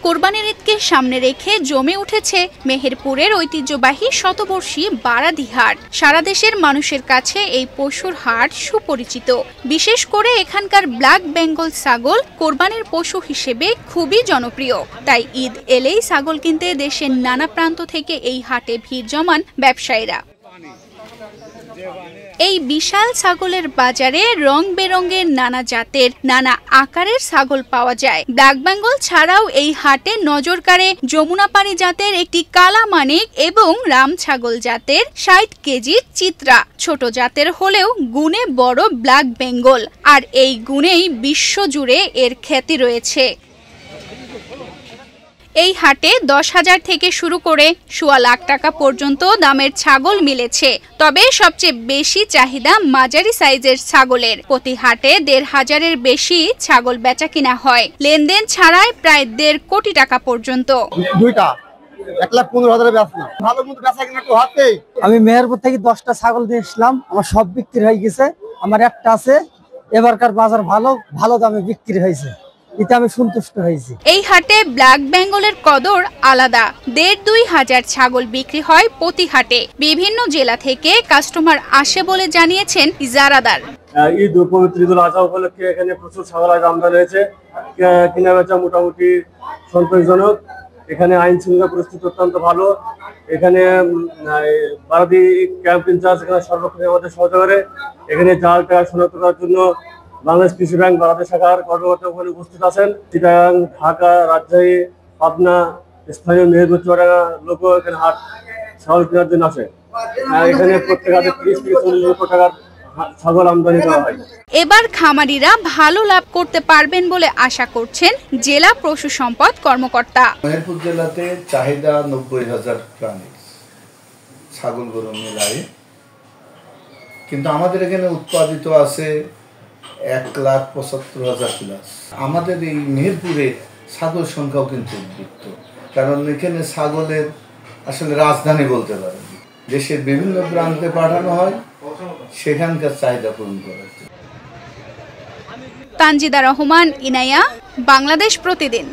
কোরবানির ঈদকে সামনে রেখে জমে উঠেছে মেহেরপুরের ঐতিহ্যবাহী শতবর্ষী বারাদি হাট। সারা দেশের মানুষের কাছে এই পশুর হাট সুপরিচিত। বিশেষ করে এখানকার ব্ল্যাক বেঙ্গল ছাগল কোরবানির পশু হিসেবে খুবই জনপ্রিয়। তাই ঈদ এলেই ছাগল কিনতে দেশের নানা প্রান্ত থেকে এই হাটে ভিড় জমান ব্যবসায়ীরা। এই বিশাল ছাগলের বাজারে রং বেরঙের নানা জাতের নানা আকারের ছাগল পাওয়া যায়। ব্ল্যাক বেঙ্গল ছাড়াও এই হাটে নজর কাড়ে যমুনাপাড়ি জাতের একটি কালা মানিক এবং রাম ছাগল জাতের ৬০ কেজির চিত্রা। ছোট জাতের হলেও গুণে বড় ব্ল্যাক বেঙ্গল, আর এই গুণেই বিশ্বজুড়ে এর খ্যাতি রয়েছে। এই হাটে ১০,০০০ থেকে শুরু করে ১.৫ লাখ টাকা পর্যন্ত দামের ছাগল মিলেছে। তবে সবচেয়ে বেশি চাহিদা মাঝারি সাইজের ছাগলের। প্রতি হাটে ১৫০০০-এর বেশি ছাগল বেচা কিনা হয়। লেনদেন ছাড়াই প্রায় ১.৫ কোটি টাকা পর্যন্ত। আমি মেহেরপুর থেকে ১০টা ছাগল দিয়ে এসলাম, আমার সব বিক্রি হয়ে গেছে। আমার একটা আছে, এবারকার বাজার ভালো দামে বিক্রি হয়েছে, এতে আমি সন্তুষ্ট হয়েছি। এই হাটে ব্ল্যাক বেঙ্গলের কদর আলাদা। ১.৫-২ হাজার ছাগল বিক্রি হয় প্রতি হাটে। বিভিন্ন জেলা থেকে কাস্টমার আসে বলে জানিয়েছেন ইজারাদার। ঈদ পবিত্র ঈদুল আজহা উপলক্ষে এখানে প্রচুর ছাগল আমদানি হয়েছে। কিনা বেচা মোটামুটি সন্তোষজনক। এখানে আইন শৃঙ্খলা পরিস্থিতি অত্যন্ত ভালো। এখানে বারাদি ক্যাম্প ইনচার্জ এখানে সর্বক্ষণের মধ্যে সহযোগিতা করে। এখানে জাল টাকা শনাক্ত করার জন্য বাংলাদেশ কৃষি ব্যাংক বারাদি শাখার কর্মকর্তা ওখানে উপস্থিত আছেন। চিটাগাং, ঢাকা, রাজশাহী, পাবনা, স্থানীয় মেহেরপুর, চুয়াডাঙ্গা লোক এখানে হাট ছাগল কেনার জন্য আসে। এখানে প্রত্যেক হাটে ৩০ থেকে ৪০ লক্ষ টাকার ছাগল আমদানি করা হয়। এবার খামারিরা ভালো লাভ করতে পারবেন বলে আশা করছেন জেলা পশু সম্পদ কর্মকর্তা। মেহেরপুর জেলাতে চাহিদা ৯০,০০০ প্রাণী ছাগল গরু মিলাই, কিন্তু আমাদের এখানে উৎপাদিত আছে ১,৭৫,০০০ প্লাস। আমাদের এই মেহেরপুরে ছাগল সংখ্যাও কিন্তু উদ্বৃত্ত, কারণ এখানে ছাগলের আসলে রাজধানী বলতে পারেন। দেশের বিভিন্ন প্রান্তে পাঠানো হয় সেখানকার চাহিদা পূরণ করার জন্য। তানজিদা রহমান, ইনায়া, বাংলাদেশ প্রতিদিন।